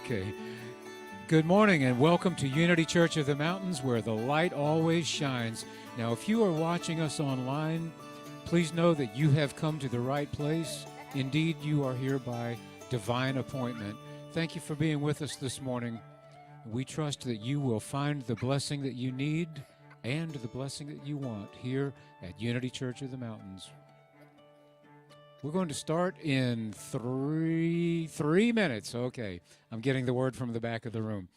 Okay. Good morning and welcome to Unity Church of the Mountains, where the light always shines. Now, if you are watching us online, please know that you have come to the right place. Indeed, you are here by divine appointment. Thank you for being with us this morning. We trust that you will find the blessing that you need and the blessing that you want here at Unity Church of the Mountains. We're going to start in three minutes. Okay, I'm getting the word from the back of the room.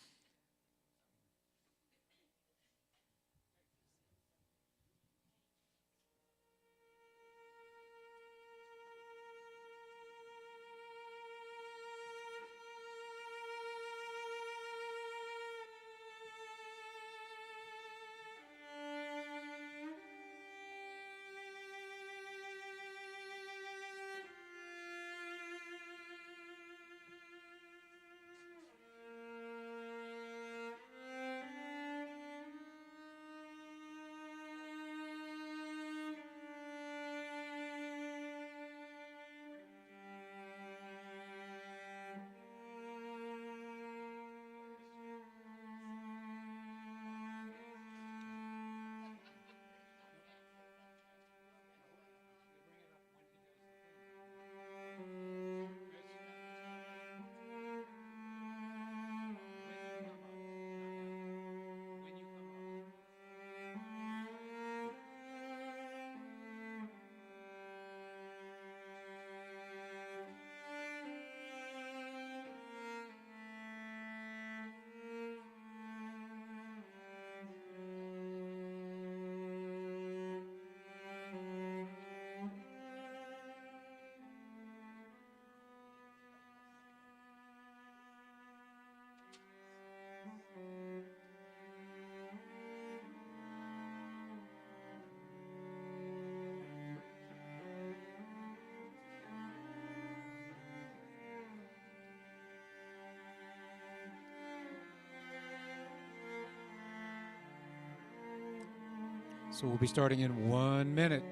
So we'll be starting in 1 minute.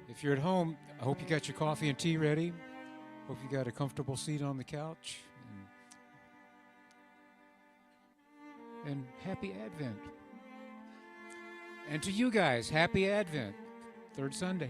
If you're at home, I hope you got your coffee and tea ready. Hope you got a comfortable seat on the couch. And happy Advent. And to you guys, happy Advent. Third Sunday.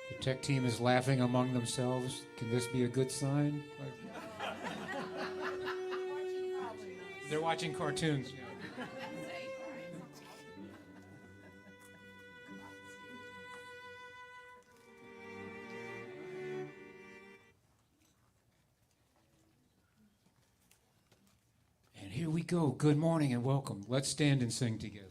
The tech team is laughing among themselves. Can this be a good sign? They're watching cartoons. Yeah. And here we go. Good morning and welcome. Let's stand and sing together.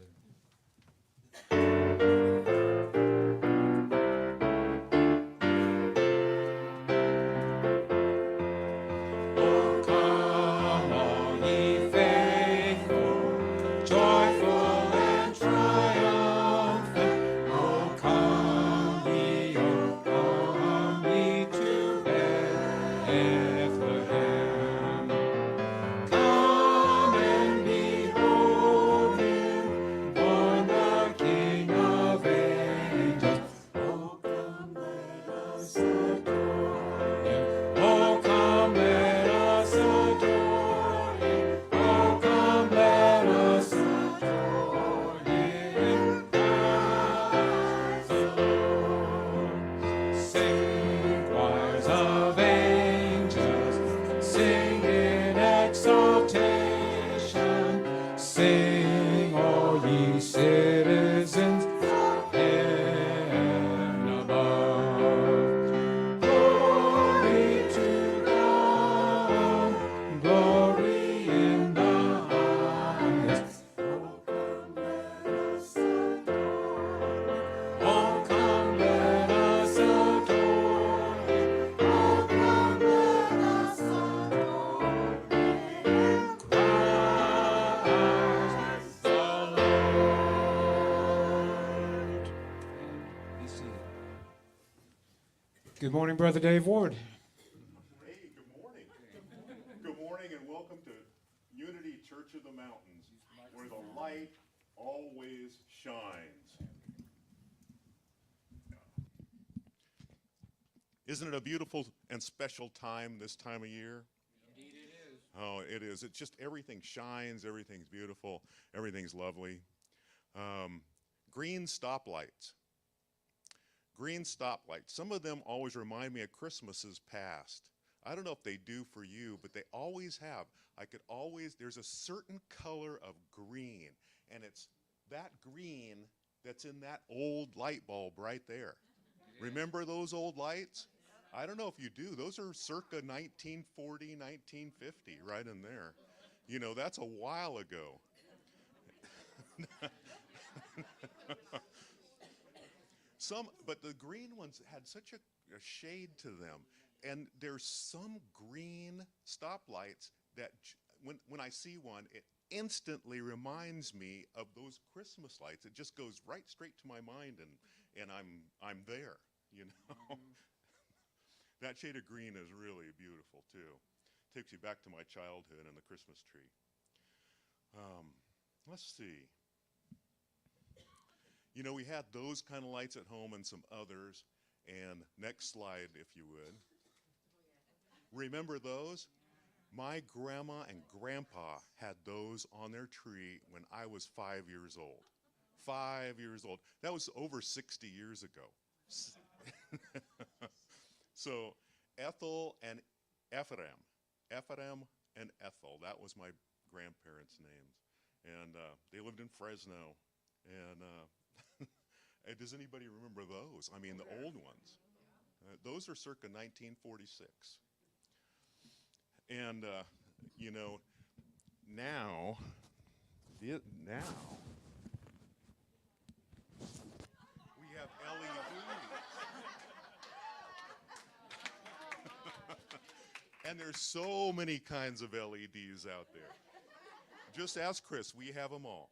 Good morning, Brother Dave Ward. Hey, good morning. Good morning and welcome to Unity Church of the Mountains, where the light always shines. Isn't it a beautiful and special time this time of year? Indeed it is. Oh, it is. It's just everything shines, everything's beautiful, everything's lovely. Green stoplights. Green stoplights. Some of them always remind me of Christmases past. I don't know if they do for you, but they always have. There's a certain color of green, and it's that green that's in that old light bulb right there. Remember those old lights? I don't know if you do. Those are circa 1940, 1950, right in there. You know, that's a while ago. But the green ones had such a shade to them. And there's some green stoplights that when I see one, it instantly reminds me of those Christmas lights. It just goes right straight to my mind, and I'm there, you know. Mm-hmm. That shade of green is really beautiful too. Takes you back to my childhood and the Christmas tree. Let's see. You know, we had those kind of lights at home and some others. And next slide, if you would. Remember those? My grandma and grandpa had those on their tree when I was 5 years old. 5 years old. That was over 60 years ago. So Ethel and Ephraim. Ephraim and Ethel. That was my grandparents' names. And they lived in Fresno. And does anybody remember those? I mean, the old ones. Those are circa 1946. And, you know, now we have LEDs. And there's so many kinds of LEDs out there. Just ask Chris, we have them all.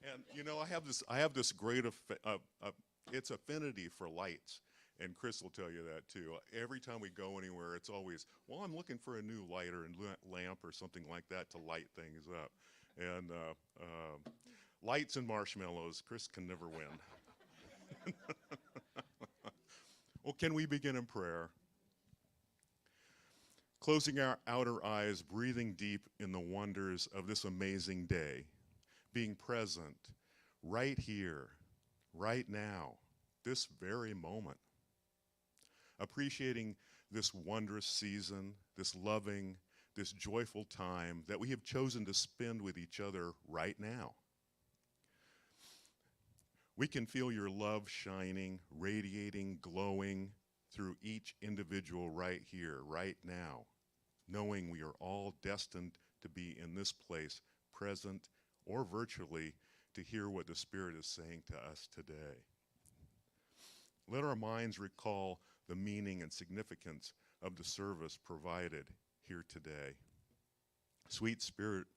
And you know, I have this great it's affinity for lights, and Chris will tell you that too. Every time we go anywhere, it's always, well, I'm looking for a new lighter and lamp or something like that to light things up. And lights and marshmallows, Chris can never win. Well, can we begin in prayer? Closing our outer eyes, breathing deep in the wonders of this amazing day, being present right here, right now, this very moment. Appreciating this wondrous season, this loving, this joyful time that we have chosen to spend with each other right now. We can feel your love shining, radiating, glowing through each individual right here, right now, knowing we are all destined to be in this place, present or virtually, to hear what the Spirit is saying to us today. Let our minds recall the meaning and significance of the service provided here today. Sweet Spirit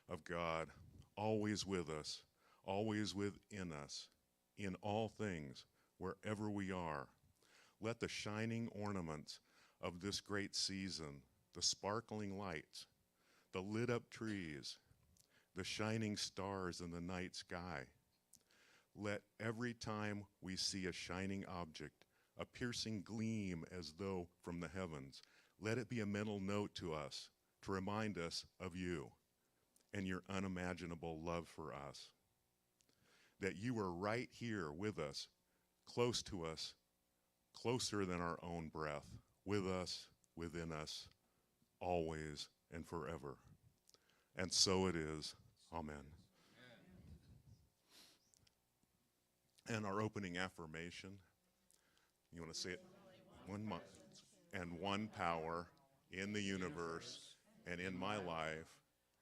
of God, always with us, always within us, in all things, wherever we are. Let the shining ornaments of this great season, the sparkling lights, the lit up trees, the shining stars in the night sky. Let every time we see a shining object, a piercing gleam as though from the heavens, let it be a mental note to us to remind us of you and your unimaginable love for us. That you are right here with us, close to us, closer than our own breath, with us, within us, always and forever. And so it is. Amen. And our opening affirmation, you want to say it? One month and one power in the universe and in my life,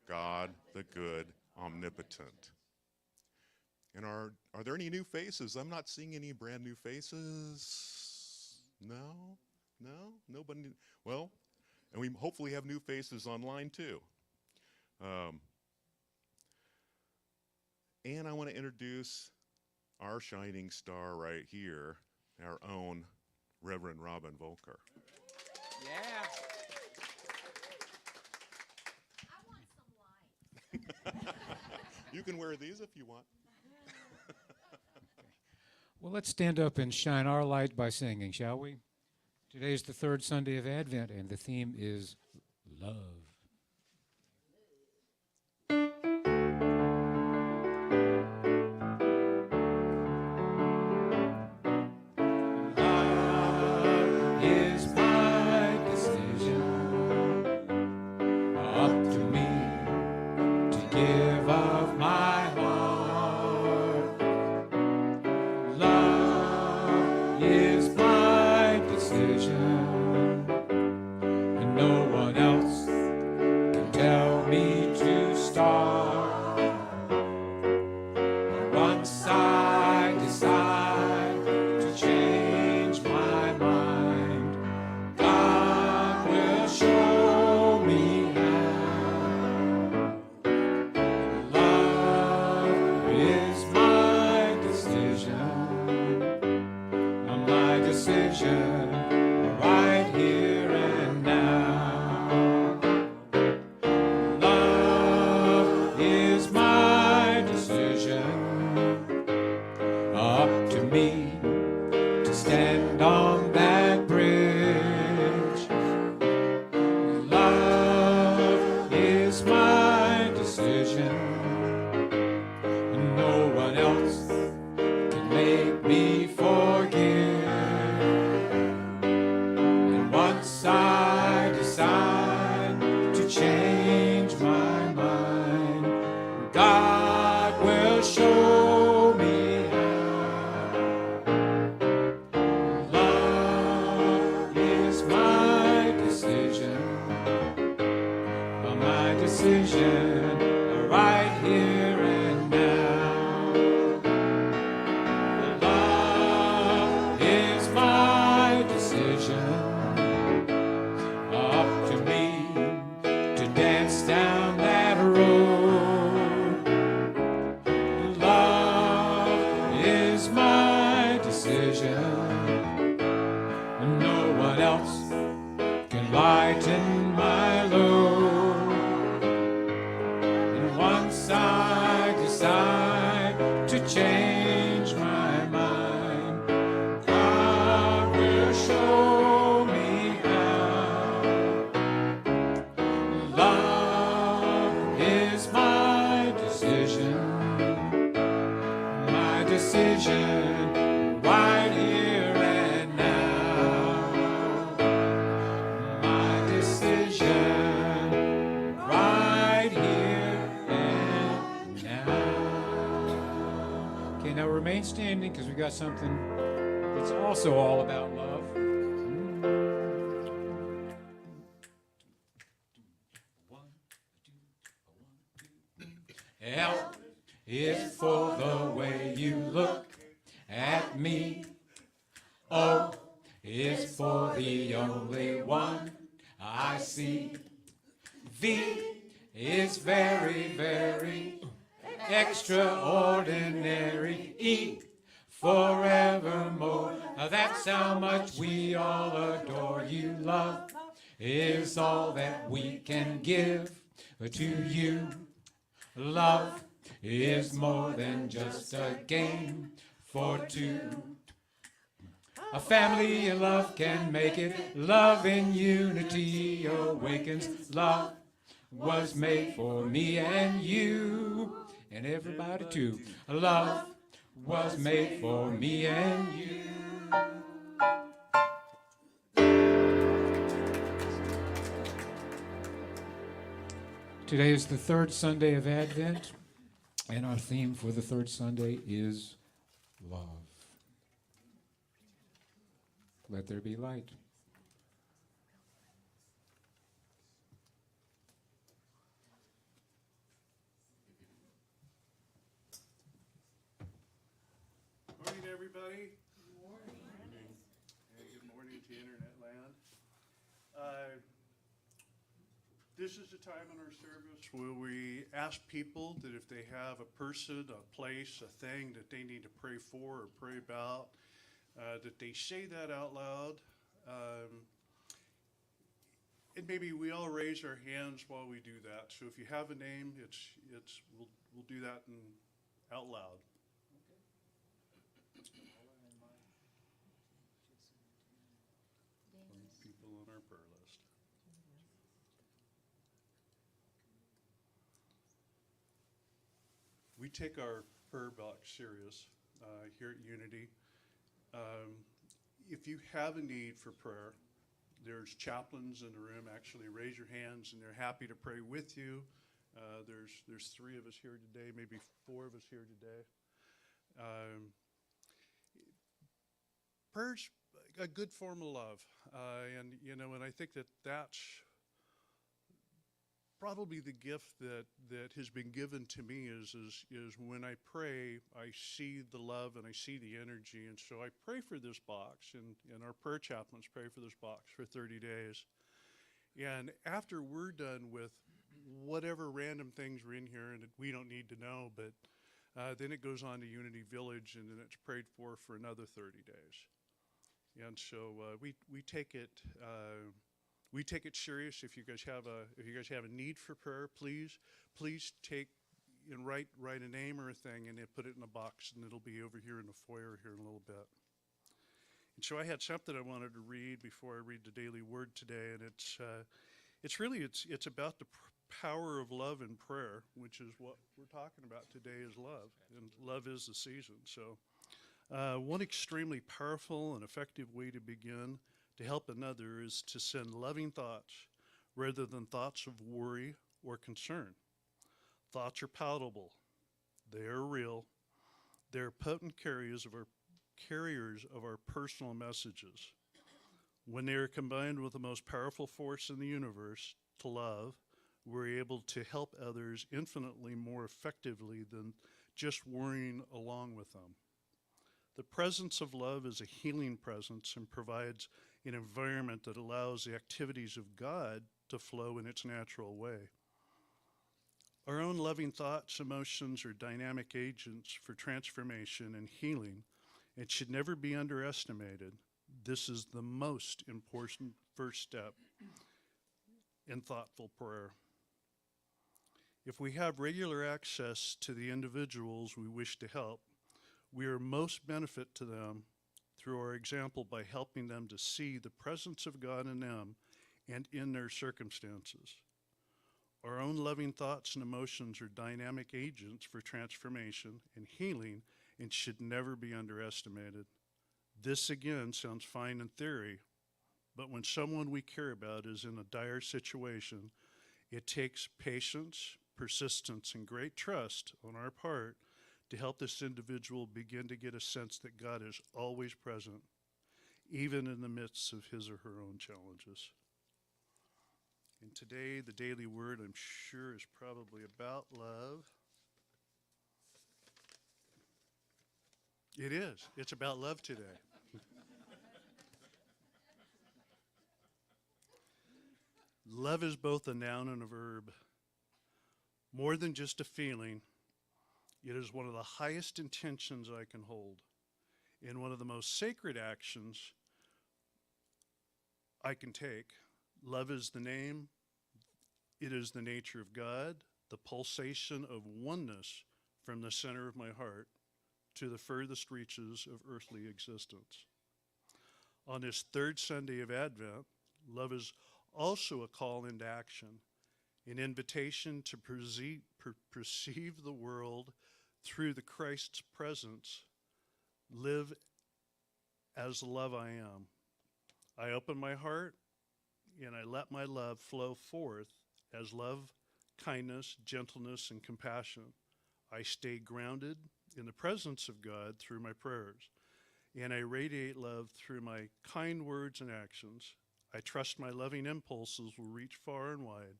God the good, omnipotent. And are there any new faces? I'm not seeing any brand new faces. No? Nobody? Well, and we hopefully have new faces online too. And I want to introduce our shining star right here, our own Reverend Robin Volker. Yeah. You can wear these if you want. Well, let's stand up and shine our light by singing, shall we? Today is the third Sunday of Advent, and the theme is love. Love is my decision, up to me to give of my heart. Love is my decision, and no one else can tell me to start. Once I decide to change my mind, God will show me how. Love is my decision right here and now. Love is my decision, up to me to stand on that bridge. Love is my decision, and no one else can make me forgive. And once I decide to change my mind, God will show me how. Love is my decision right here and now. Love is my decision, up to me to dance down that road. Love is my decision, and no one else can lighten my load. And once I decide to change my mind, God will show me how. Love is my decision right here and now. My decision right here and now. Okay, now remain standing because we got something that's also all about love. L is for the way you look at me. O is for the only one I see. V is very, very extraordinary. E, forevermore. That's how much we all adore you. Love is all that we can give to you. Love is more than just a game for two. A family in love can make it. Love in unity awakens. Love was made for me and you, and everybody too. Love was made for me and you. Today is the third Sunday of Advent, and our theme for the third Sunday is love. Let there be light. Morning, everybody. Good morning. And good morning to Internet Land. This is the time in our service where we ask people that if they have a person, a place, a thing that they need to pray for or pray about, that they say that out loud. And maybe we all raise our hands while we do that. So if you have a name, we'll do that out loud. People on our prayer list. We take our prayer box serious here at Unity. If you have a need for prayer, there's chaplains in the room. Actually, raise your hands, and they're happy to pray with you. There's 3 of us here today, maybe 4 of us here today. Prayer's a good form of love, and I think that that's probably the gift that has been given to me is when I pray, I see the love and I see the energy. And so I pray for this box, and our prayer chaplains pray for this box for 30 days. And after we're done with whatever random things are in here, and we don't need to know, but then it goes on to Unity Village, and then it's prayed for another 30 days. And so we take it serious. If you guys have a need for prayer, please take and write a name or a thing, and then put it in a box, and it'll be over here in the foyer here in a little bit. And so I had something I wanted to read before I read the daily word today, and it's about the power of love and prayer, which is what we're talking about today is love, and love is the season. So one extremely powerful and effective way to begin to help another is to send loving thoughts rather than thoughts of worry or concern. Thoughts are palatable. They are real. They are potent carriers of our personal messages. When they are combined with the most powerful force in the universe, to love, we're able to help others infinitely more effectively than just worrying along with them. The presence of love is a healing presence and provides an environment that allows the activities of God to flow in its natural way. Our own loving thoughts, emotions are dynamic agents for transformation and healing and should never be underestimated. This is the most important first step in thoughtful prayer. If we have regular access to the individuals we wish to help, we are most benefit to them through our example by helping them to see the presence of God in them and in their circumstances. Our own loving thoughts and emotions are dynamic agents for transformation and healing and should never be underestimated. This again sounds fine in theory, but when someone we care about is in a dire situation, it takes patience, persistence, and great trust on our part to help this individual begin to get a sense that God is always present, even in the midst of his or her own challenges. And today, the daily word, I'm sure, is probably about love. It is. It's about love today. Love is both a noun and a verb. More than just a feeling, it is one of the highest intentions I can hold, and one of the most sacred actions I can take. Love is the name, it is the nature of God, the pulsation of oneness from the center of my heart to the furthest reaches of earthly existence. On this third Sunday of Advent, love is also a call into action, an invitation to perceive the world through the Christ's presence, live as the love I am. I open my heart and I let my love flow forth as love, kindness, gentleness, and compassion. I stay grounded in the presence of God through my prayers, and I radiate love through my kind words and actions. I trust my loving impulses will reach far and wide.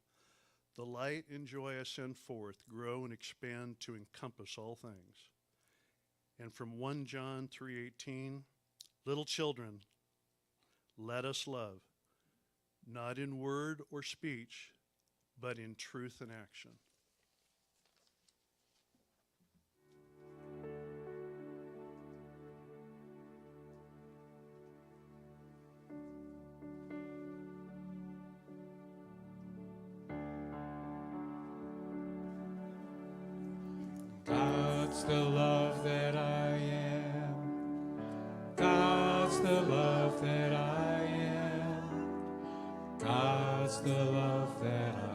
The light and joy I send forth grow and expand to encompass all things. And from 1 John 3:18, little children, let us love, not in word or speech, but in truth and action. God's the love that I am. God's the love that I am. God's the love that I am.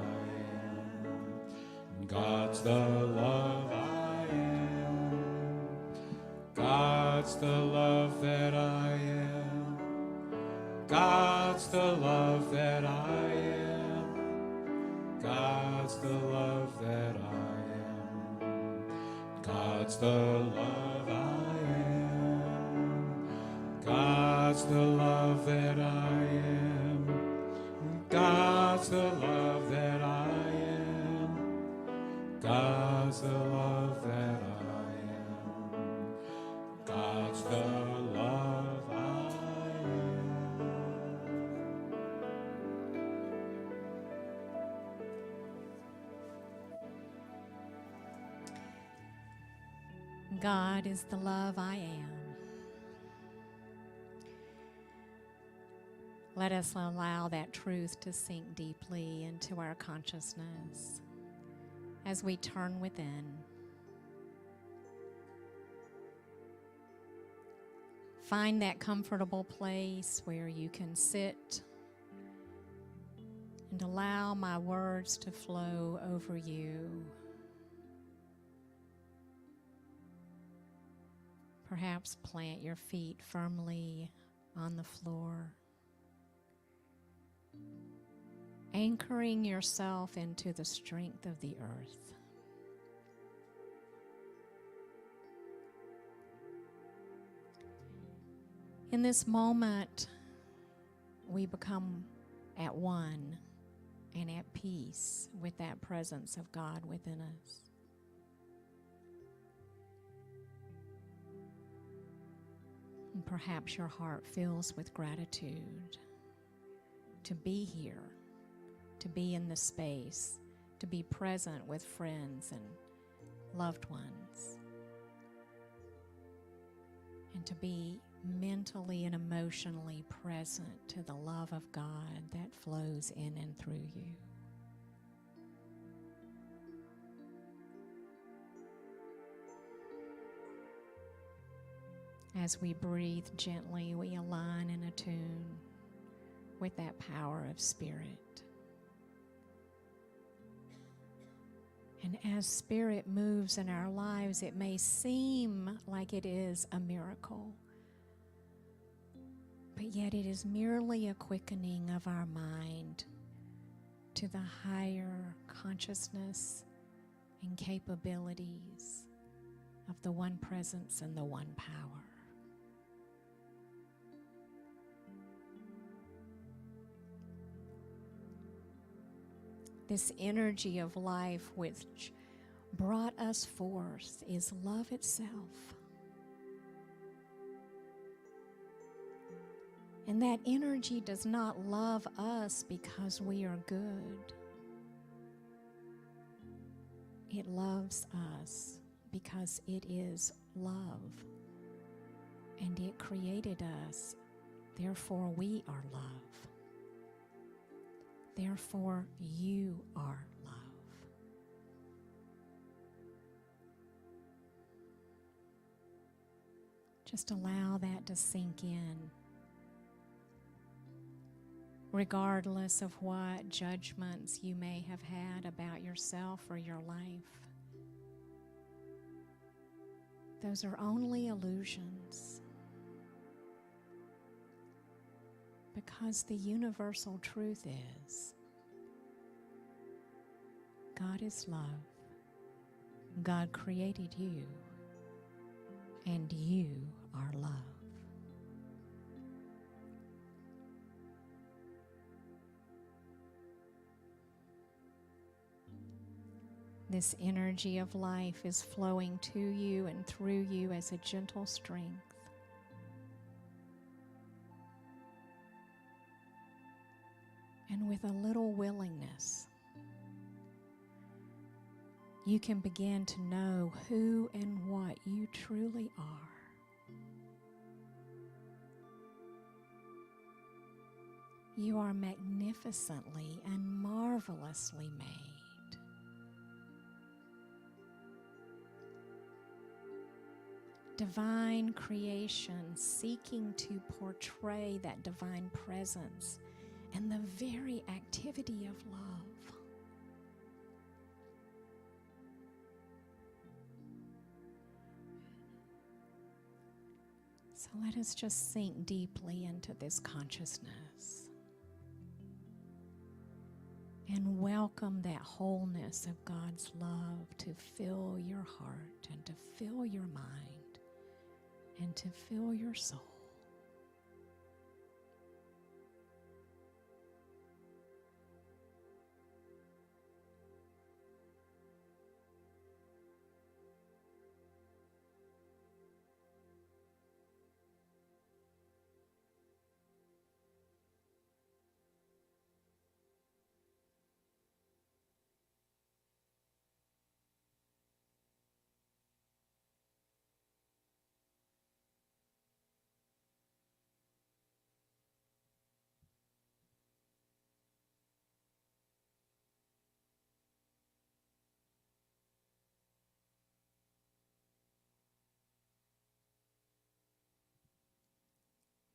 God's the love I am. God's the love that I am. God's the love that I am. God's the love that I am. God's the love I am. God's the love that I am. God's the love that I am. God's the love that I am. God's the love I am. God is the love I am. Let us allow that truth to sink deeply into our consciousness as we turn within. Find that comfortable place where you can sit and allow my words to flow over you. Perhaps plant your feet firmly on the floor, anchoring yourself into the strength of the earth. In this moment, we become at one and at peace with that presence of God within us. And perhaps your heart fills with gratitude to be here, to be in this space, to be present with friends and loved ones, and to be mentally and emotionally present to the love of God that flows in and through you. As we breathe gently, we align and attune with that power of spirit. And as spirit moves in our lives, it may seem like it is a miracle, but yet it is merely a quickening of our mind to the higher consciousness and capabilities of the one presence and the one power. This energy of life which brought us forth is love itself. And that energy does not love us because we are good. It loves us because it is love. And it created us, therefore we are love. Therefore, you are love. Just allow that to sink in, regardless of what judgments you may have had about yourself or your life. Those are only illusions. Because the universal truth is, God is love. God created you, and you are love. This energy of life is flowing to you and through you as a gentle strength. And with a little willingness, you can begin to know who and what you truly are. You are magnificently and marvelously made. Divine creation seeking to portray that divine presence and the very activity of love. So let us just sink deeply into this consciousness and welcome that wholeness of God's love to fill your heart and to fill your mind and to fill your soul.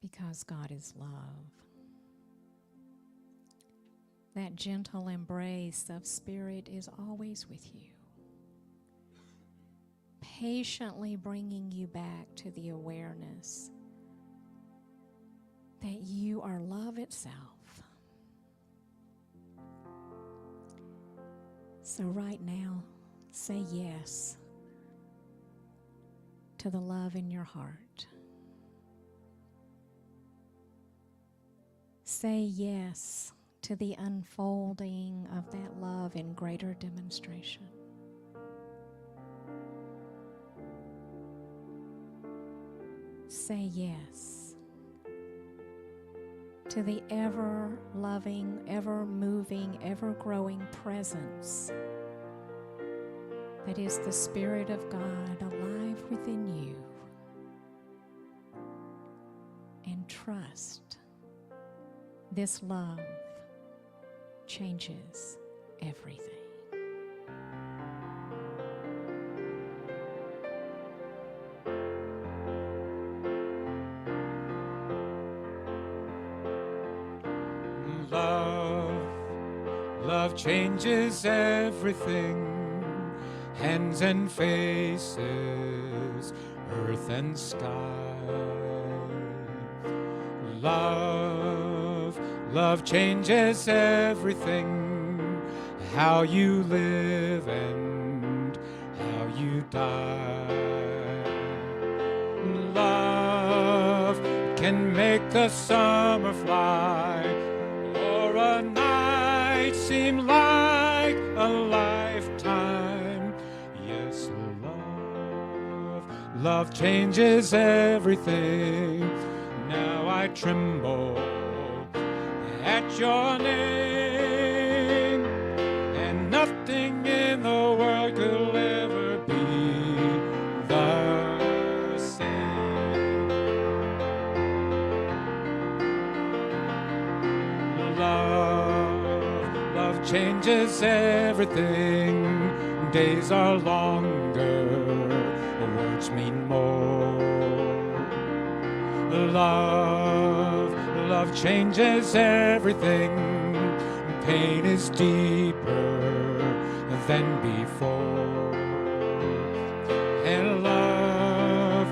Because God is love. That gentle embrace of Spirit is always with you, patiently bringing you back to the awareness that you are love itself. So right now, say yes to the love in your heart. Say yes to the unfolding of that love in greater demonstration. Say yes to the ever-loving, ever-moving, ever-growing presence that is the Spirit of God alive within you. And trust this love changes everything. Love changes everything. Hands and faces, earth and sky. Love changes everything. How you live and how you die. Love can make the summer fly, or a night seem like a lifetime. Yes, love changes everything. Now I tremble at your name, and nothing in the world could ever be the same. Love changes everything. Days are longer, words mean more. Love changes everything. Pain is deeper than before. And love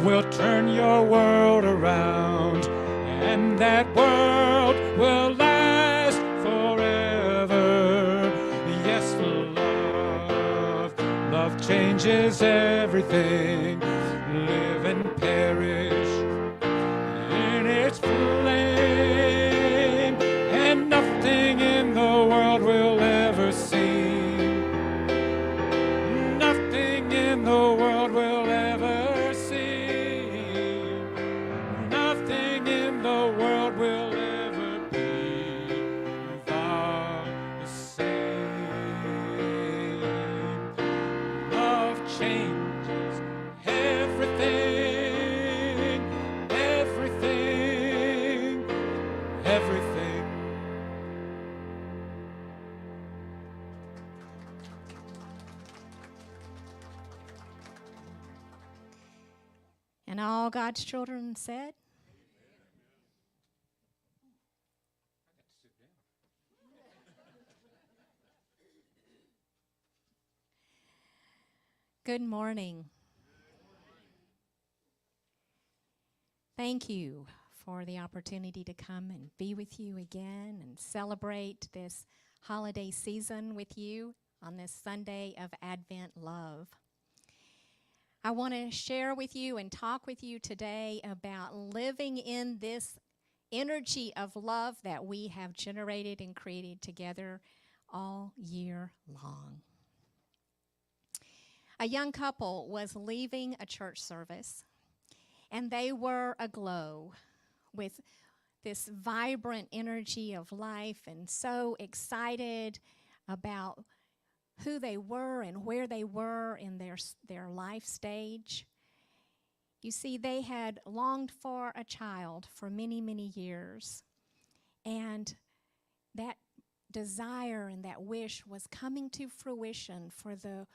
will turn your world around, and that world will last forever. Yes, love changes everything. Live and perish in its flame, and nothing in the world will ever see. Nothing in the world will ever see. Nothing in the world will ever be the same. And all God's children said, good morning. Thank you for the opportunity to come and be with you again and celebrate this holiday season with you on this Sunday of Advent love. I want to share with you and talk with you today about living in this energy of love that we have generated and created together all year long. A young couple was leaving a church service, and they were aglow with this vibrant energy of life and so excited about who they were and where they were in their life stage. You see, they had longed for a child for many, many years, and that desire and that wish was coming to fruition, for the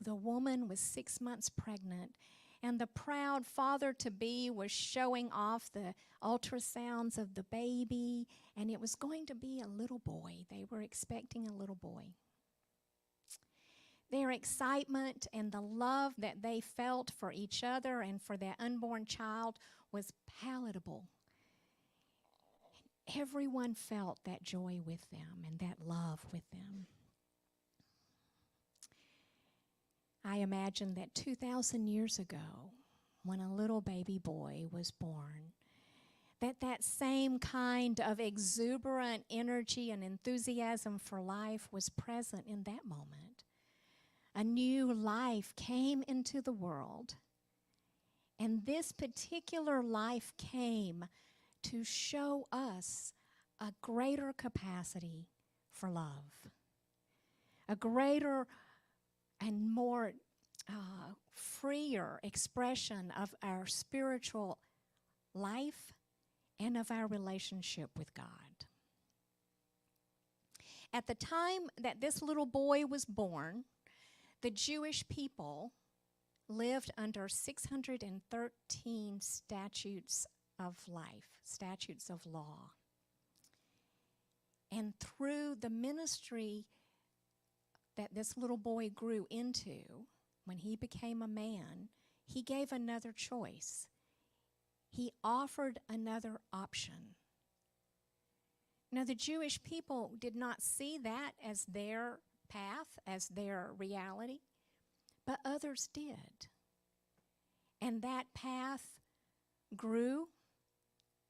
woman was 6 months pregnant, and the proud father-to-be was showing off the ultrasounds of the baby, and it was going to be a little boy. They were expecting a little boy. Their excitement and the love that they felt for each other and for their unborn child was palatable. Everyone felt that joy with them and that love with them. I imagine that 2,000 years ago, when a little baby boy was born, that same kind of exuberant energy and enthusiasm for life was present in that moment. A new life came into the world, and this particular life came to show us a greater capacity for love, a greater and more freer expression of our spiritual life and of our relationship with God. At the time that this little boy was born, the Jewish people lived under 613 statutes of life, statutes of law. And through the ministry that this little boy grew into, when he became a man, he gave another choice. He offered another option. Now, the Jewish people did not see that as their path, as their reality, but others did. And that path grew,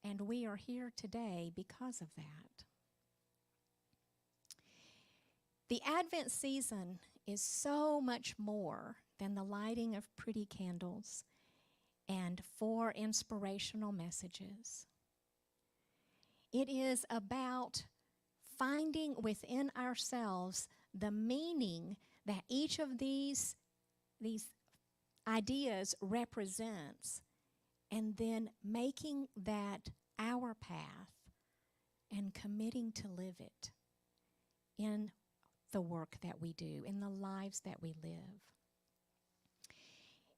and we are here today because of that. The Advent season is so much more than the lighting of pretty candles and 4 inspirational messages. It is about finding within ourselves the meaning that each of these ideas represents, and then making that our path and committing to live it in the work that we do, in the lives that we live.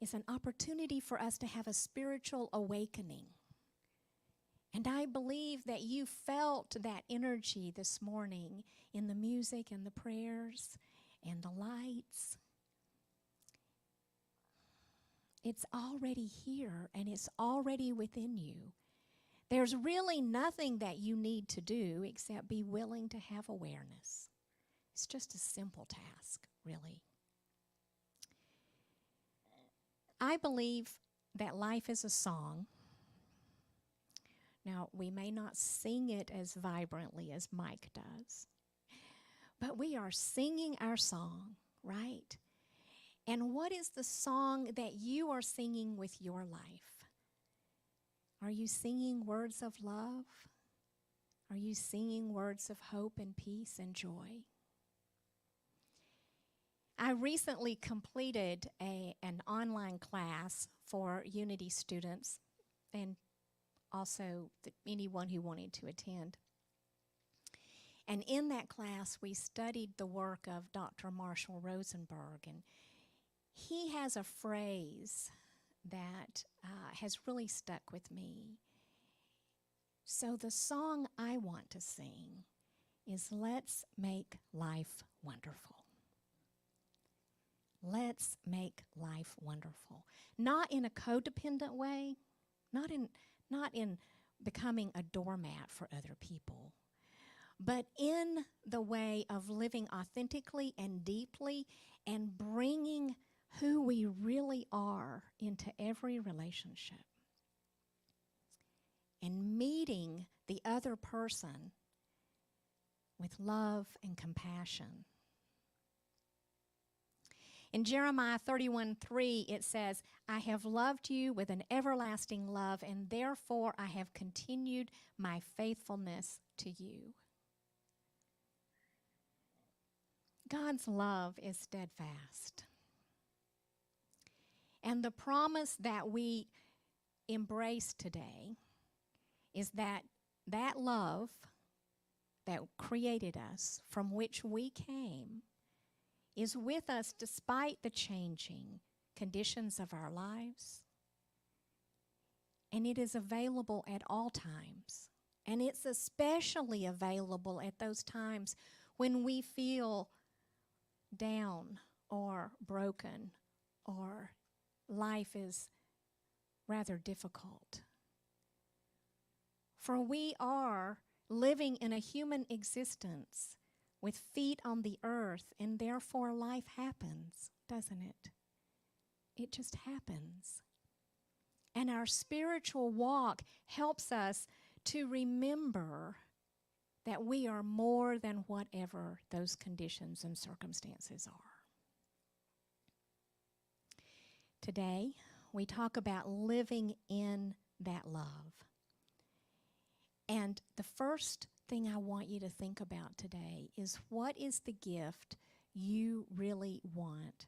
It's an opportunity for us to have a spiritual awakening. And I believe that you felt that energy this morning in the music and the prayers and the lights. It's already here, and it's already within you. There's really nothing that you need to do except be willing to have awareness. It's just a simple task, really. I believe that life is a song. Now, we may not sing it as vibrantly as Mike does, but we are singing our song, right? And what is the song that you are singing with your life? Are you singing words of love? Are you singing words of hope and peace and joy? I recently completed an online class for Unity students and also anyone who wanted to attend. And in that class, we studied the work of Dr. Marshall Rosenberg, and he has a phrase that has really stuck with me. So the song I want to sing is Let's Make Life Wonderful. Let's make life wonderful. Not in a codependent way, not in becoming a doormat for other people, but in the way of living authentically and deeply and bringing who we really are into every relationship. And meeting the other person with love and compassion. In Jeremiah 31:3, it says, I have loved you with an everlasting love, and therefore I have continued my faithfulness to you. God's love is steadfast. And the promise that we embrace today is that that love that created us, from which we came, is with us despite the changing conditions of our lives. And it is available at all times. And it's especially available at those times when we feel down or broken or life is rather difficult. For we are living in a human existence with feet on the earth, and therefore life happens, doesn't it? It just happens. And our spiritual walk helps us to remember that we are more than whatever those conditions and circumstances are. Today, we talk about living in that love. And the first thing I want you to think about today is, what is the gift you really want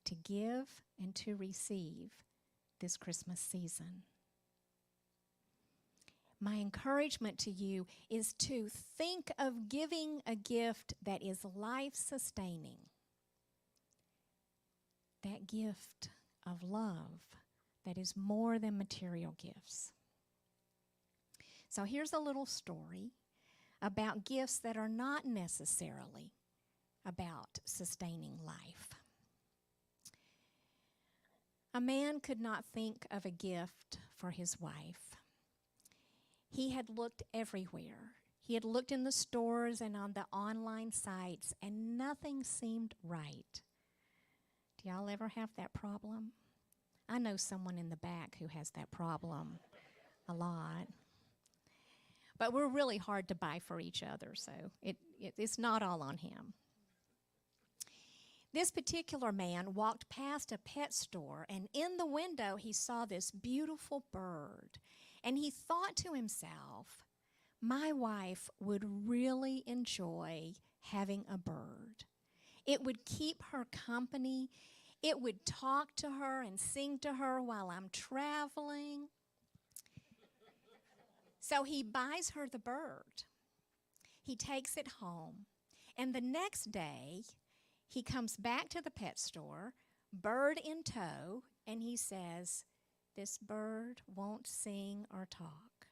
to give and to receive this Christmas season? My encouragement to you is to think of giving a gift that is life-sustaining. That gift of love that is more than material gifts. So here's a little story about gifts that are not necessarily about sustaining life. A man could not think of a gift for his wife. He had looked everywhere. He had looked in the stores and on the online sites, and nothing seemed right. Do y'all ever have that problem? I know someone in the back who has that problem a lot. But we're really hard to buy for each other, so it's not all on him. This particular man walked past a pet store, and in the window he saw this beautiful bird. And he thought to himself, my wife would really enjoy having a bird. It would keep her company. It would talk to her and sing to her while I'm traveling. So he buys her the bird. He takes it home. And the next day, he comes back to the pet store, bird in tow, and he says, this bird won't sing or talk.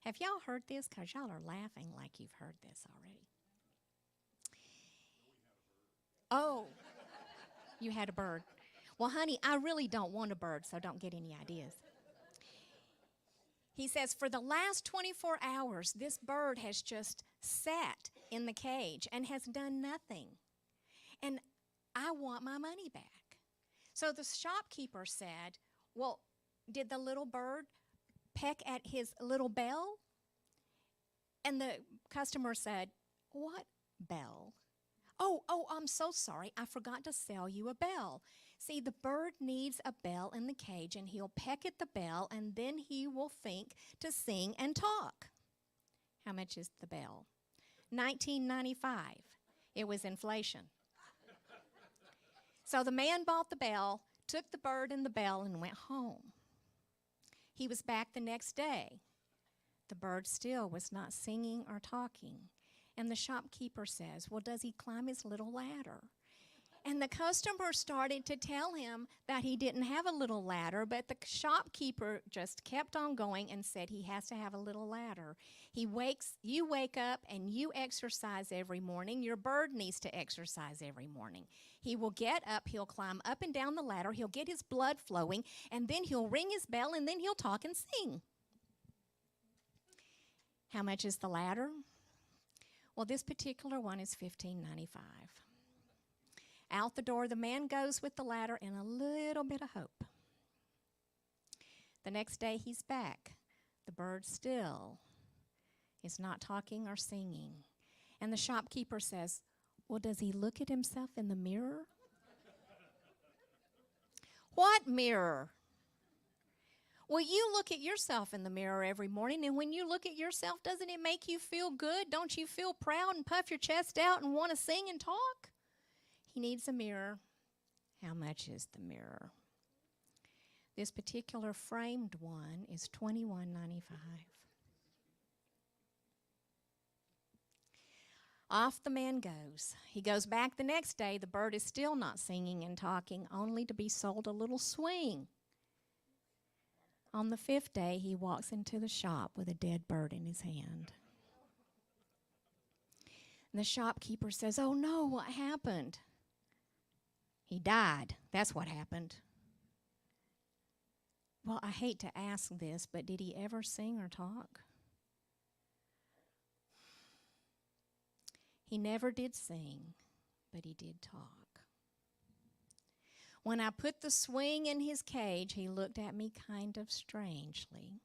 Have y'all heard this? Because y'all are laughing like you've heard this already. Oh, you had a bird. Well, honey, I really don't want a bird, so don't get any ideas. He says, for the last 24 hours, this bird has just sat in the cage and has done nothing. And I want my money back. So the shopkeeper said, well, did the little bird peck at his little bell? And the customer said, what bell? Oh, I'm so sorry. I forgot to sell you a bell. See, the bird needs a bell in the cage, and he'll peck at the bell, and then he will think to sing and talk. How much is the bell? $19.95. It was inflation. So the man bought the bell, took the bird and the bell, and went home. He was back the next day. The bird still was not singing or talking. And the shopkeeper says, well, does he climb his little ladder? And the customer started to tell him that he didn't have a little ladder, but the shopkeeper just kept on going and said he has to have a little ladder. You wake up and you exercise every morning. Your bird needs to exercise every morning. He will get up, he'll climb up and down the ladder, he'll get his blood flowing, and then he'll ring his bell, and then he'll talk and sing. How much is the ladder? Well, this particular one is $15.95. Out the door the man goes with the ladder and a little bit of hope. The next day he's back. The bird still is not talking or singing. And the shopkeeper says, well, does he look at himself in the mirror? What mirror? Well, you look at yourself in the mirror every morning, and when you look at yourself, doesn't it make you feel good? Don't you feel proud and puff your chest out and want to sing and talk? He needs a mirror. How much is the mirror? This particular framed one is $21.95. Off the man goes. He goes back the next day. The bird is still not singing and talking, only to be sold a little swing. On the 5th day, he walks into the shop with a dead bird in his hand. And the shopkeeper says, oh no, what happened? He died. That's what happened. Well, I hate to ask this, but did he ever sing or talk? He never did sing, but he did talk. When I put the swing in his cage, he looked at me kind of strangely.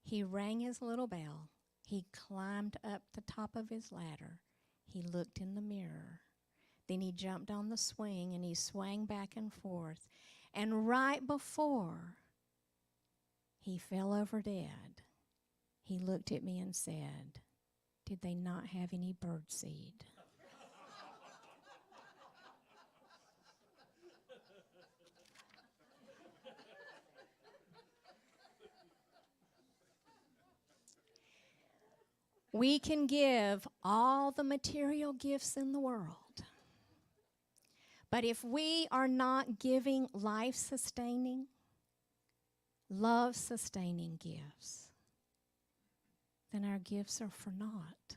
He rang his little bell. He climbed up the top of his ladder. He looked in the mirror. Then he jumped on the swing and he swang back and forth. And right before he fell over dead, he looked at me and said, did they not have any bird seed? We can give all the material gifts in the world. But if we are not giving life-sustaining, love-sustaining gifts, then our gifts are for naught.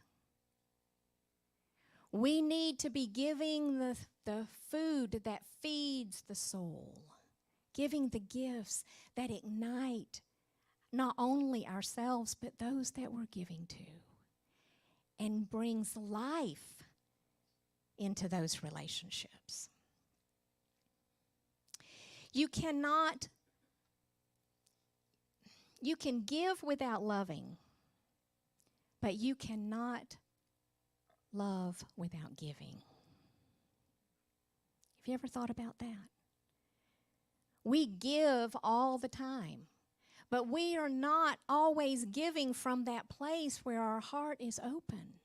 We need to be giving the food that feeds the soul, giving the gifts that ignite not only ourselves, but those that we're giving to, and brings life into those relationships. You can give without loving, but you cannot love without giving. Have you ever thought about that? We give all the time, but we are not always giving from that place where our heart is open.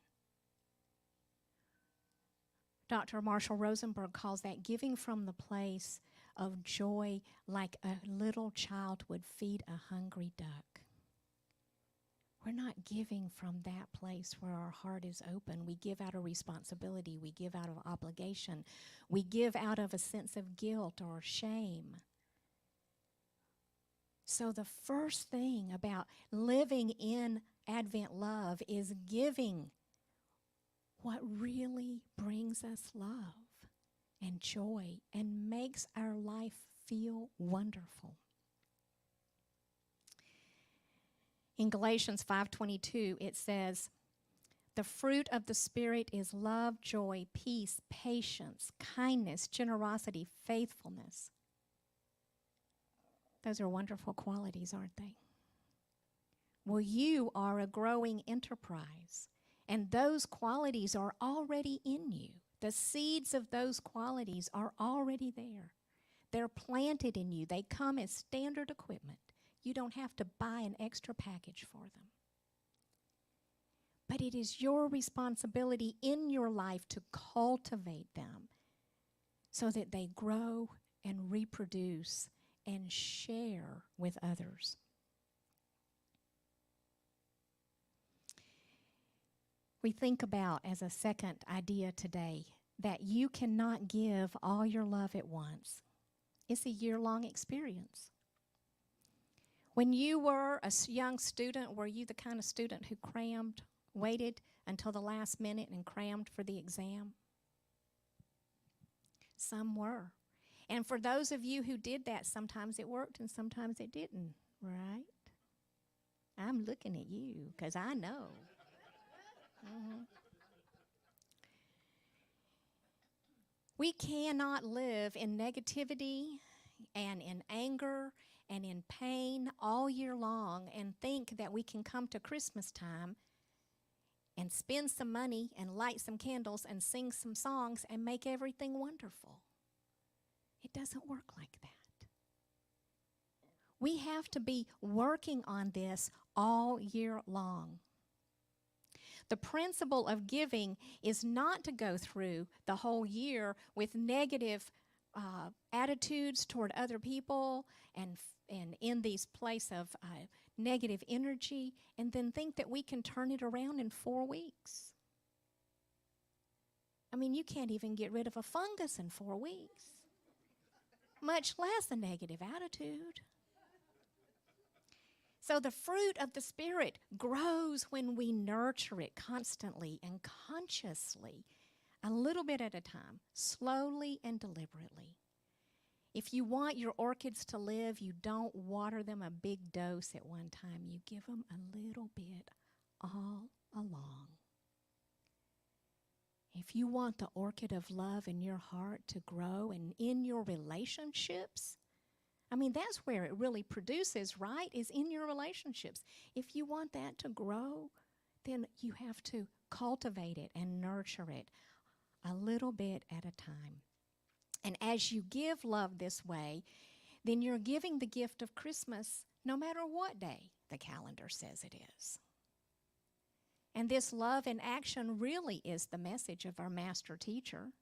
Dr. Marshall Rosenberg calls that giving from the place of joy, like a little child would feed a hungry duck. We're not giving from that place where our heart is open. We give out of responsibility. We give out of obligation. We give out of a sense of guilt or shame. So the first thing about living in Advent love is giving what really brings us love and joy and makes our life feel wonderful. In Galatians 5:22, it says, the fruit of the Spirit is love, joy, peace, patience, kindness, generosity, faithfulness. Those are wonderful qualities, aren't they? Well, you are a growing enterprise, and those qualities are already in you. The seeds of those qualities are already there. They're planted in you. They come as standard equipment. You don't have to buy an extra package for them. But it is your responsibility in your life to cultivate them so that they grow and reproduce and share with others. we think about as a second idea today that you cannot give all your love at once. It's a year-long experience. When you were a young student, were you the kind of student who waited until the last minute and crammed for the exam? Some were. And for those of you who did that, sometimes it worked and sometimes it didn't, right? I'm looking at you because I know. We cannot live in negativity and in anger and in pain all year long and think that we can come to Christmas time and spend some money and light some candles and sing some songs and make everything wonderful. It doesn't work like that. We have to be working on this all year long. The principle of giving is not to go through the whole year with negative attitudes toward other people and in these place of negative energy and then think that we can turn it around in 4 weeks. I mean, you can't even get rid of a fungus in 4 weeks, much less a negative attitude. So the fruit of the Spirit grows when we nurture it constantly and consciously, a little bit at a time, slowly and deliberately. If you want your orchids to live, you don't water them a big dose at one time. You give them a little bit all along. If you want the orchid of love in your heart to grow and in your relationships, I mean, that's where it really produces, right, is in your relationships. If you want that to grow, then you have to cultivate it and nurture it a little bit at a time. And as you give love this way, then you're giving the gift of Christmas no matter what day the calendar says it is. And this love in action really is the message of our master teacher.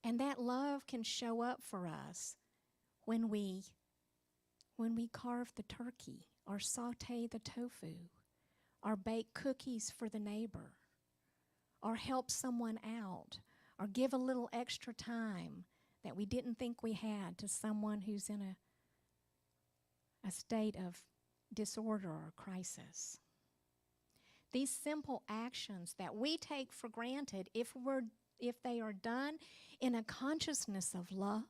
And that love can show up for us when we carve the turkey or saute the tofu or bake cookies for the neighbor or help someone out or give a little extra time that we didn't think we had to someone who's in a state of disorder or crisis. These simple actions that we take for granted, if they are done in a consciousness of love,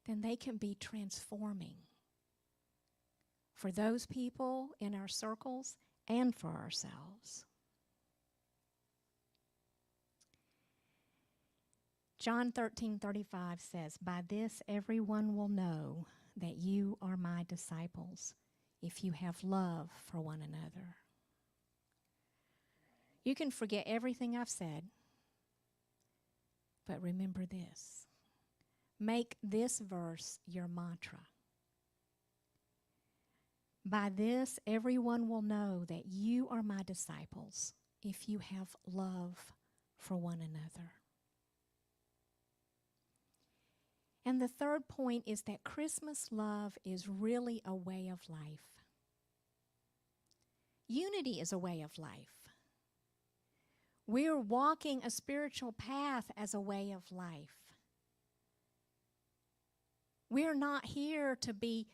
then they can be transforming for those people in our circles and for ourselves. John 13:35 says, "By this everyone will know that you are my disciples, if you have love for one another." You can forget everything I've said, but remember this. Make this verse your mantra. By this, everyone will know that you are my disciples if you have love for one another. And the third point is that Christmas love is really a way of life. Unity is a way of life. We're walking a spiritual path as a way of life. We're not here to be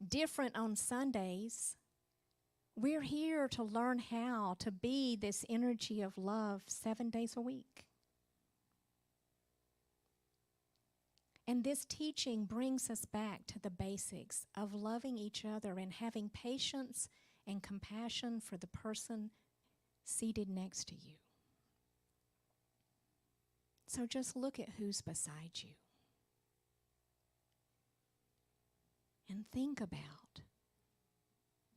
different on Sundays. We're here to learn how to be this energy of love 7 days a week. And this teaching brings us back to the basics of loving each other and having patience and compassion for the person seated next to you. So just look at who's beside you. And think about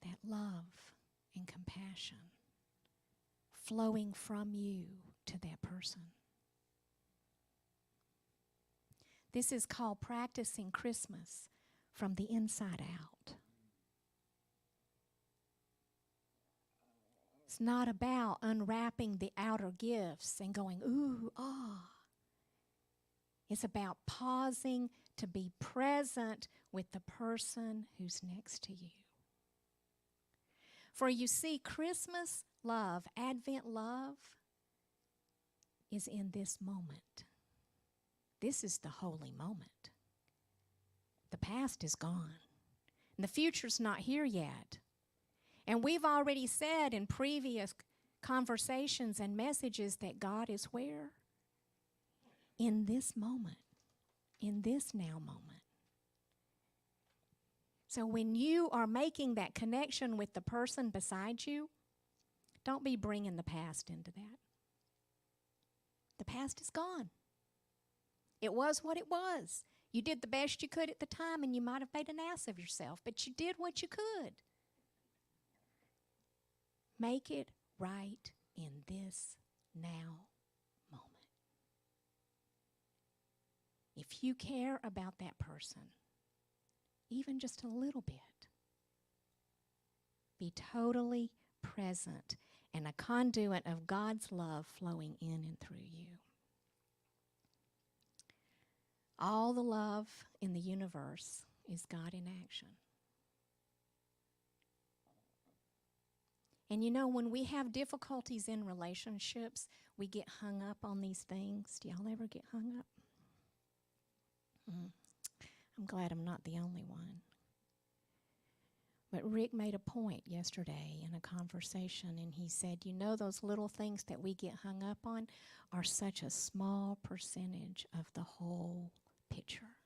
that love and compassion flowing from you to that person. This is called practicing Christmas from the inside out. It's not about unwrapping the outer gifts and going, ooh, ah. It's about pausing to be present with the person who's next to you. For you see, Christmas love, Advent love, is in this moment. This is the holy moment. The past is gone, and the future's not here yet. And we've already said in previous conversations and messages that God is where? In this moment, in this now moment. So when you are making that connection with the person beside you, don't be bringing the past into that. The past is gone. It was what it was. You did the best you could at the time, and you might have made an ass of yourself, but you did what you could. Make it right in this now moment. If you care about that person, even just a little bit, be totally present and a conduit of God's love flowing in and through you. All the love in the universe is God in action. And you know, when we have difficulties in relationships, we get hung up on these things. Do y'all ever get hung up? I'm glad I'm not the only one. But Rick made a point yesterday in a conversation, and he said, you know, those little things that we get hung up on are such a small percentage of the whole picture.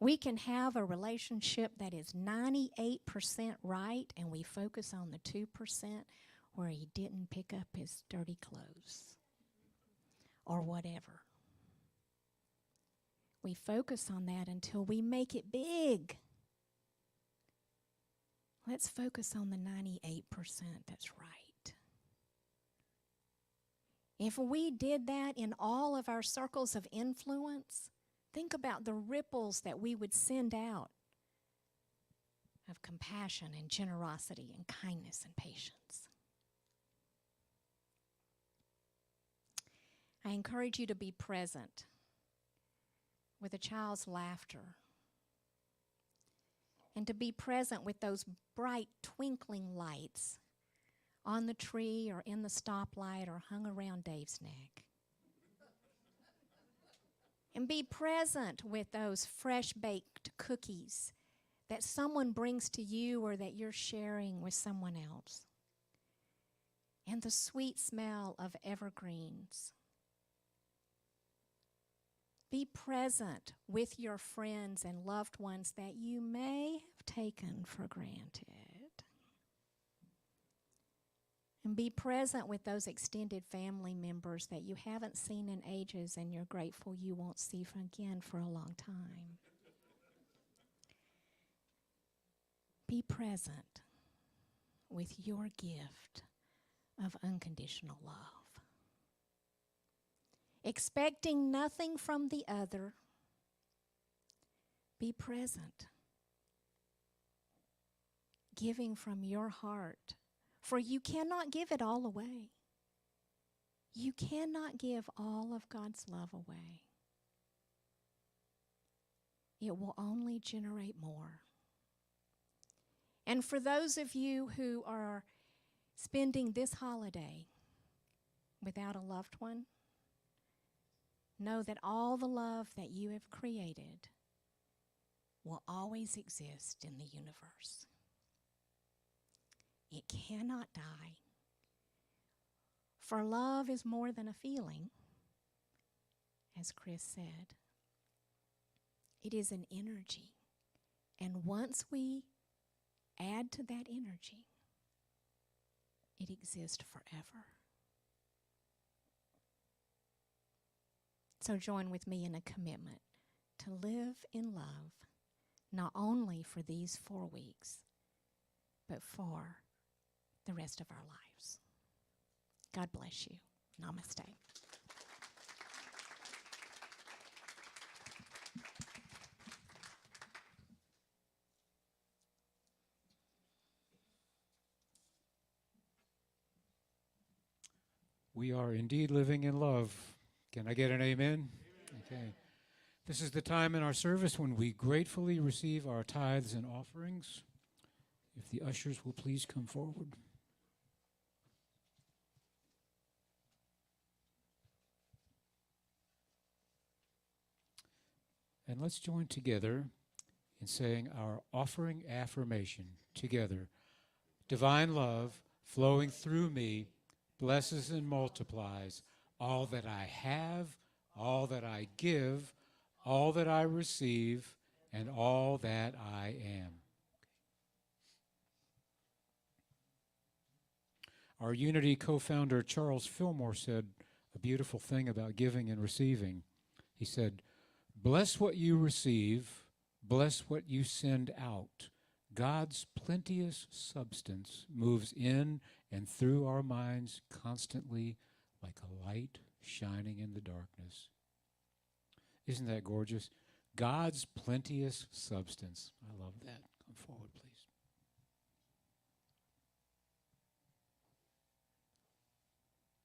We can have a relationship that is 98% right, and we focus on the 2% where he didn't pick up his dirty clothes or whatever. We focus on that until we make it big. Let's focus on the 98% that's right. If we did that in all of our circles of influence, think about the ripples that we would send out of compassion and generosity and kindness and patience. I encourage you to be present with a child's laughter and to be present with those bright twinkling lights on the tree or in the stoplight or hung around Dave's neck. And be present with those fresh-baked cookies that someone brings to you or that you're sharing with someone else. And the sweet smell of evergreens. Be present with your friends and loved ones that you may have taken for granted. And be present with those extended family members that you haven't seen in ages and you're grateful you won't see again for a long time. Be present with your gift of unconditional love. Expecting nothing from the other, be present. Giving from your heart, for you cannot give it all away. You cannot give all of God's love away. It will only generate more. And for those of you who are spending this holiday without a loved one, know that all the love that you have created will always exist in the universe. It cannot die. For love is more than a feeling, as Chris said. It is an energy. And once we add to that energy, it exists forever. So join with me in a commitment to live in love, not only for these 4 weeks, but for the rest of our lives. God bless you. Namaste. We are indeed living in love. Can I get an amen? Okay. This is the time in our service when we gratefully receive our tithes and offerings. If the ushers will please come forward. And let's join together in saying our offering affirmation together. Divine love flowing through me blesses and multiplies all that I have, all that I give, all that I receive, and all that I am. Our Unity co-founder Charles Fillmore said a beautiful thing about giving and receiving. He said, "Bless what you receive, bless what you send out. God's plenteous substance moves in and through our minds constantly like a light shining in the darkness." Isn't that gorgeous? God's plenteous substance. I love that. Come forward, please.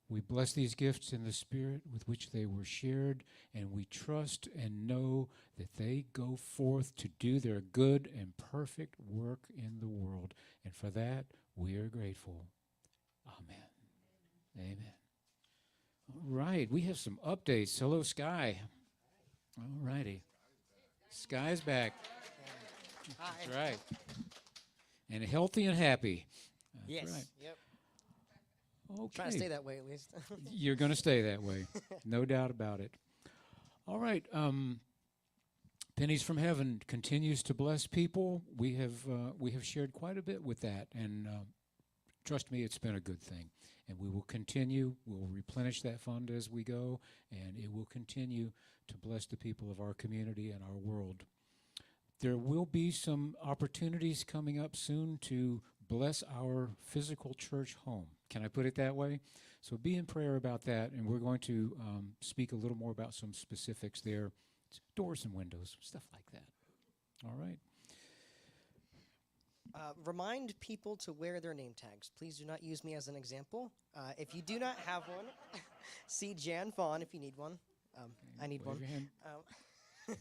We bless these gifts in the spirit with which they were shared, and we trust and know that they go forth to do their good and perfect work in the world. And for that, we are grateful. Amen. Amen. All right, we have some updates. Hello, Sky. All righty. Sky's back. Hi. That's right. And healthy and happy. That's Yes. right. Yep. Okay. Trying to stay that way at least. You're going to stay that way. No doubt about it. All right. Pennies from Heaven continues to bless people. We have shared quite a bit with that, and trust me, it's been a good thing. And we will continue. We'll replenish that fund as we go, and it will continue to bless the people of our community and our world. There will be some opportunities coming up soon to bless our physical church home. Can I put it that way? So be in prayer about that, and we're going to speak a little more about some specifics there. It's doors and windows, stuff like that. All right. Remind people to wear their name tags. Please do not use me as an example. If you do not have one, see Jan Vaughn if you need one. I need Wave one. your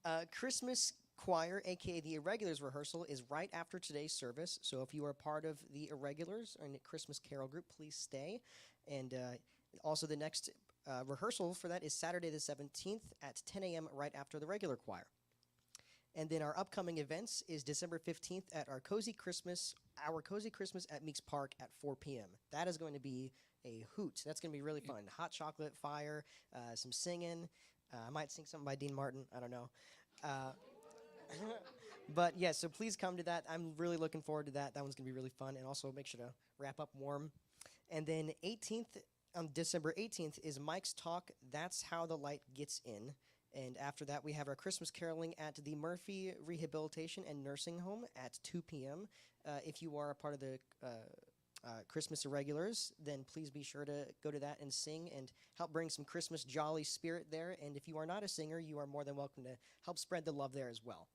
hand. Christmas choir, aka the Irregulars rehearsal, is right after today's service. So if you are part of the Irregulars or the Christmas Carol group, please stay. And also the next rehearsal for that is Saturday the 17th at 10 a.m. right after the regular choir. And then our upcoming events is December 15th at our Cozy Christmas at Meeks Park at 4 p.m. That is going to be a hoot. That's going to be really fun. Hot chocolate, fire, some singing. I might sing something by Dean Martin. I don't know. But yeah, so please come to that. I'm really looking forward to that. That one's going to be really fun. And also make sure to wrap up warm. And then December 18th is Mike's talk, That's How the Light Gets In. And after that, we have our Christmas caroling at the Murphy Rehabilitation and Nursing Home at 2 p.m. If you are a part of the Christmas Irregulars, then please be sure to go to that and sing and help bring some Christmas jolly spirit there. And if you are not a singer, you are more than welcome to help spread the love there as well.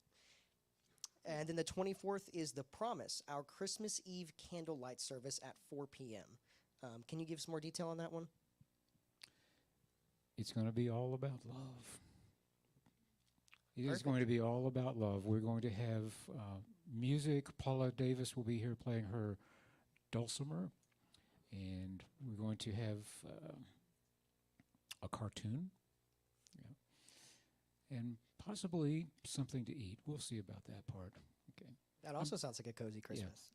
And then the 24th is The Promise, our Christmas Eve candlelight service at 4 p.m. Can you give some more detail on that one? It's going to be all about love. It is Perfect. going to be all about love. We're going to have music. Paula Davis will be here playing her dulcimer, and we're going to have a cartoon, and possibly something to eat. We'll see about that part. Okay. That also sounds like a cozy Christmas.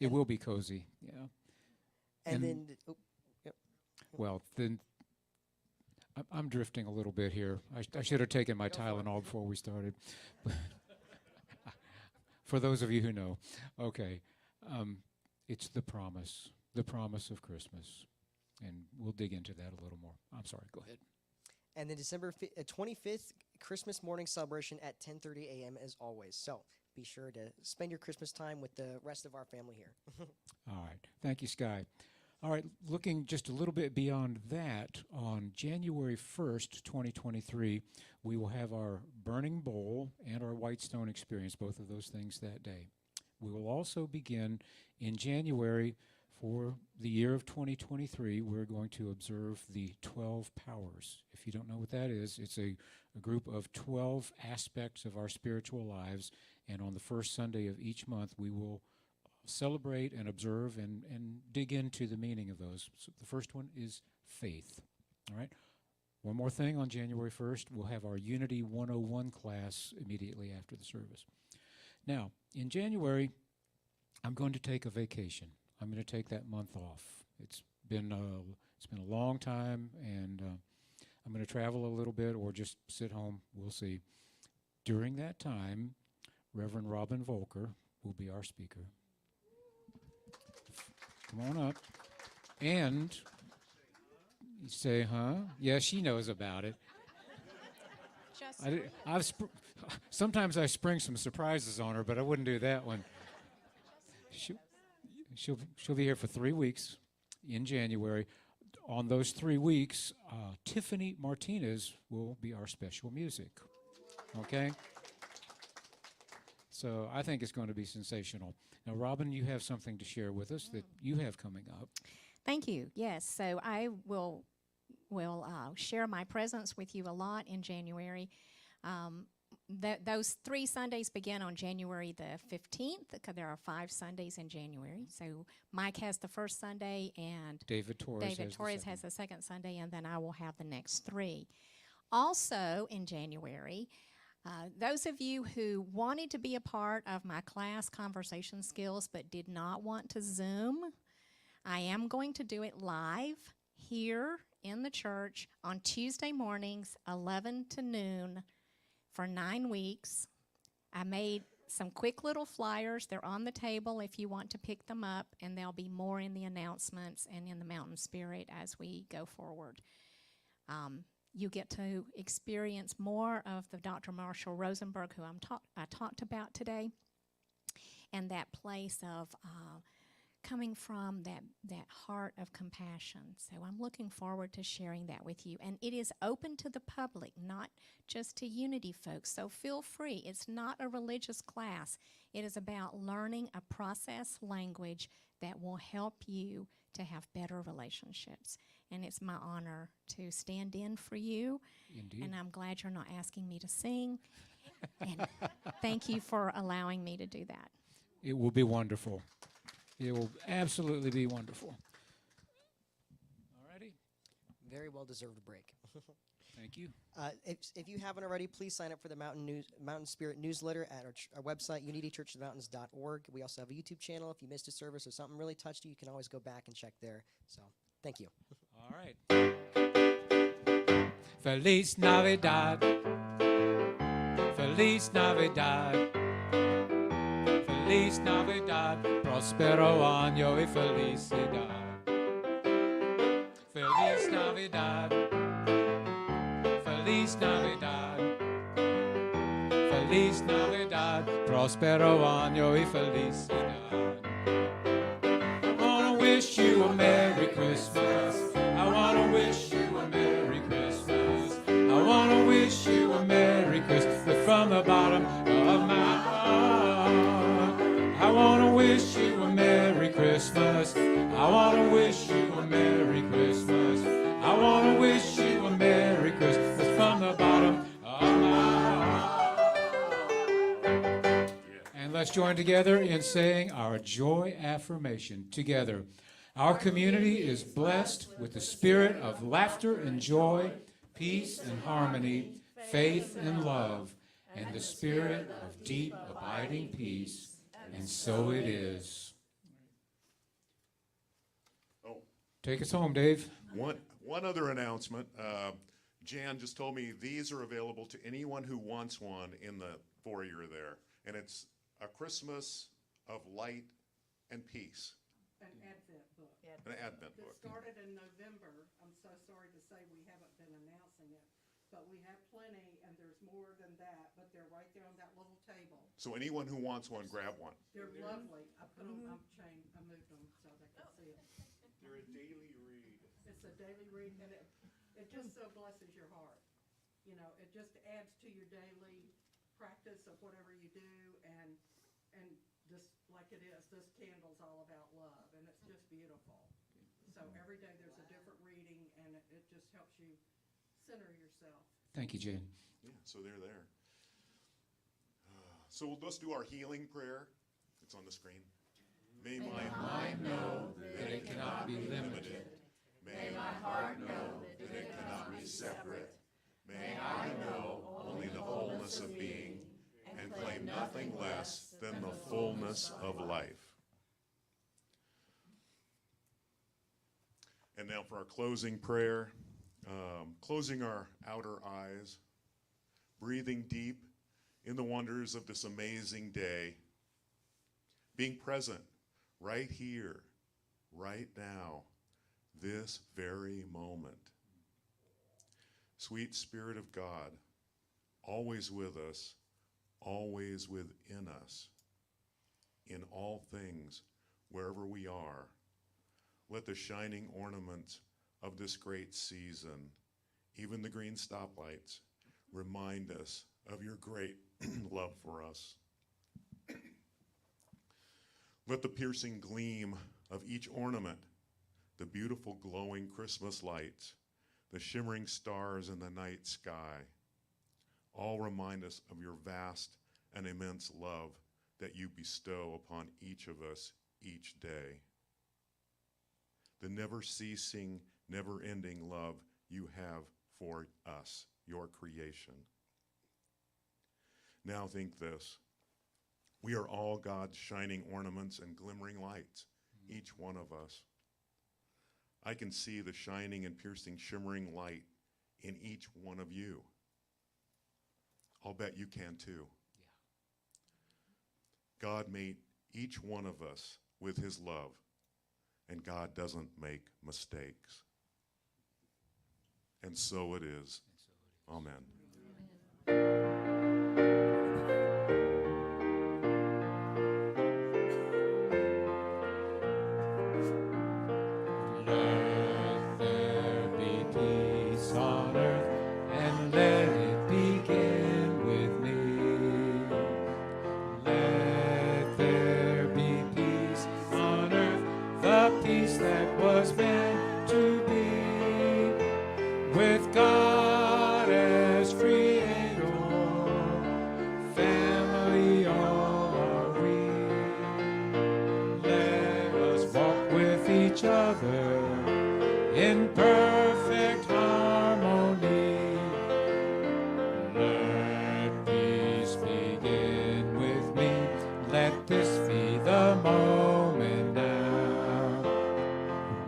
It will be cozy, yeah. And And- then, yep. Well, then I'm drifting a little bit here. I should have taken my Go for it. Tylenol before we started. For those of you who know, okay, it's the promise of Christmas, and we'll dig into that a little more. I'm sorry. Go ahead. And then December 25th, Christmas morning celebration at 10:30 a.m. as always. So be sure to spend your Christmas time with the rest of our family here. All right. Thank you, Sky. All right, looking just a little bit beyond that, on January 1st, 2023, we will have our Burning Bowl and our Whitestone experience, both of those things that day. We will also begin in January for the year of 2023. We're going to observe the 12 powers. If you don't know what that is, it's a group of 12 aspects of our spiritual lives, and on the first Sunday of each month, we will celebrate and observe and dig into the meaning of those. So the first one is faith. All right. One more thing, on January 1st, we'll have our Unity 101 class immediately after the service. Now, in January, I'm going to take a vacation. I'm going to take that month off. It's been a long time, and I'm going to travel a little bit or just sit home. We'll see. During that time, Reverend Robin Volker will be our speaker. Come on up. And you say, huh? Yeah, she knows about it. Sometimes I spring some surprises on her, but I wouldn't do that one. She'll be here for 3 weeks in January. On those 3 weeks, Tiffany Martinez will be our special music. Okay? So I think it's going to be sensational. Now, Robin, you have something to share with us that you have coming up. Thank you. Yes, so I will share my presence with you a lot in January. Those 3 Sundays begin on January the 15th, because there are 5 Sundays in January. So Mike has the first Sunday, and David Torres has the second Sunday, and then I will have the next 3. Also in January, those of you who wanted to be a part of my class, Conversation Skills, but did not want to Zoom, I am going to do it live here in the church on Tuesday mornings, 11 to noon, for 9 weeks. I made some quick little flyers. They're on the table if you want to pick them up, and there'll be more in the announcements and in the Mountain Spirit as we go forward. You get to experience more of the Dr. Marshall Rosenberg, who I talked about today, and that place of coming from that heart of compassion. So I'm looking forward to sharing that with you. And it is open to the public, not just to Unity folks. So feel free. It's not a religious class. It is about learning a process language that will help you to have better relationships. And it's my honor to stand in for you. Indeed. And I'm glad you're not asking me to sing. And thank you for allowing me to do that. It will be wonderful. It will absolutely be wonderful. All righty. Very well-deserved break. Thank you. If you haven't already, please sign up for the Mountain Spirit newsletter at our website, unitychurchofthemountains.org. We also have a YouTube channel. If you missed a service or something really touched you, you can always go back and check there. So, thank you. All right. Feliz Navidad. Feliz Navidad. Feliz Navidad. Prospero año y felicidad. Feliz Navidad. Feliz Navidad. Feliz Navidad. Prospero año y felicidad. I wanna wish you a Merry Christmas. I wanna wish you a Merry Christmas. I wanna wish you a Merry Christmas from the bottom of my heart. I wanna wish you a Merry Christmas. I wanna wish you a Merry Christmas. I wanna wish you a Merry Christmas from the bottom of my heart. And let's join together in saying our joy affirmation together. Our community is blessed with the spirit of laughter and joy, peace and harmony, faith and love, and the spirit of deep abiding peace. And so it is. Oh, Take us home, Dave. one other announcement. Jan just told me these are available to anyone who wants one in the foyer there. And it's a Christmas of light and peace. An Advent book. An Advent That book. started in November. I'm so sorry to say we haven't been announcing it, but we have plenty, and there's more than that, but they're right there on that little table. So anyone who wants one, grab one. They're lovely. I put them, I moved them so they can see it. They're a daily read. It's a daily read, and it just so blesses your heart. You know, it just adds to your daily practice of whatever you do, and just like it is, this candle's all about love, and it's just beautiful. So every day there's a different reading, and it just helps you center yourself. Thank you, Jane. Yeah, so they're there. So let's do our healing prayer. It's on the screen. May my mind know That it cannot be limited. May my heart know that it cannot be separate. May I know only the wholeness of being and claim nothing less than the fullness of life. And now for our closing prayer, closing our outer eyes, breathing deep in the wonders of this amazing day, being present right here, right now, this very moment. Sweet Spirit of God, always with us, always within us, in all things, wherever we are, let the shining ornaments of this great season, even the green stoplights, remind us of your great love for us. Let the piercing gleam of each ornament, the beautiful glowing Christmas lights, the shimmering stars in the night sky, all remind us of your vast and immense love that you bestow upon each of us each day. The never-ceasing, never-ending love you have for us, your creation. Now think this. We are all God's shining ornaments and glimmering lights, each one of us. I can see the shining and piercing, shimmering light in each one of you. I'll bet you can too. Yeah. God made each one of us with his love, and God doesn't make mistakes. And so it is. Amen. Let there be peace on earth, and let it begin with me. Let there be peace on earth, the peace that was meant to be, with God as creator, family all are we. Let us walk with each other in perfect harmony. Let peace begin with me. Let this be the moment now.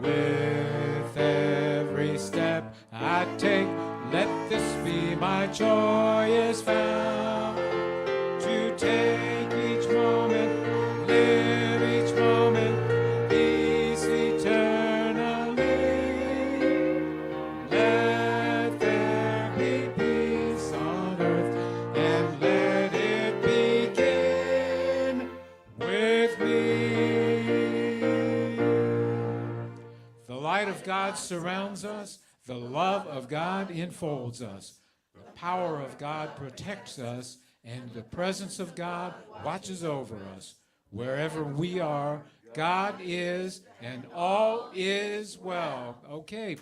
With every step I take, let this be my joyous vow. To take each moment, live each moment, peace eternally. Let there be peace on earth, and let it begin with me. The light of God surrounds us, the love of God enfolds us, the power of God protects us, and the presence of God watches over us. Wherever we are, God is, and all is well. Okay.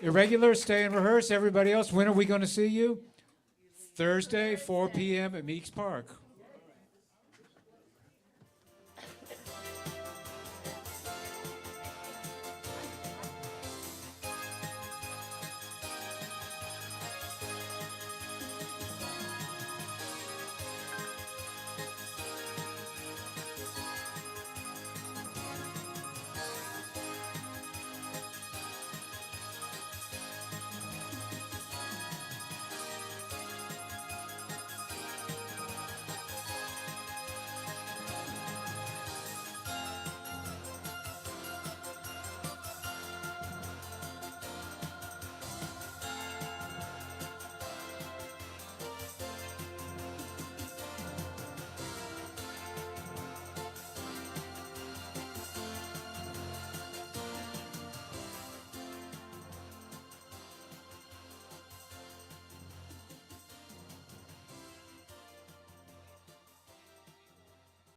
Irregular, stay and rehearse. Everybody else, when are we going to see you? Thursday, 4 p.m. at Meeks Park.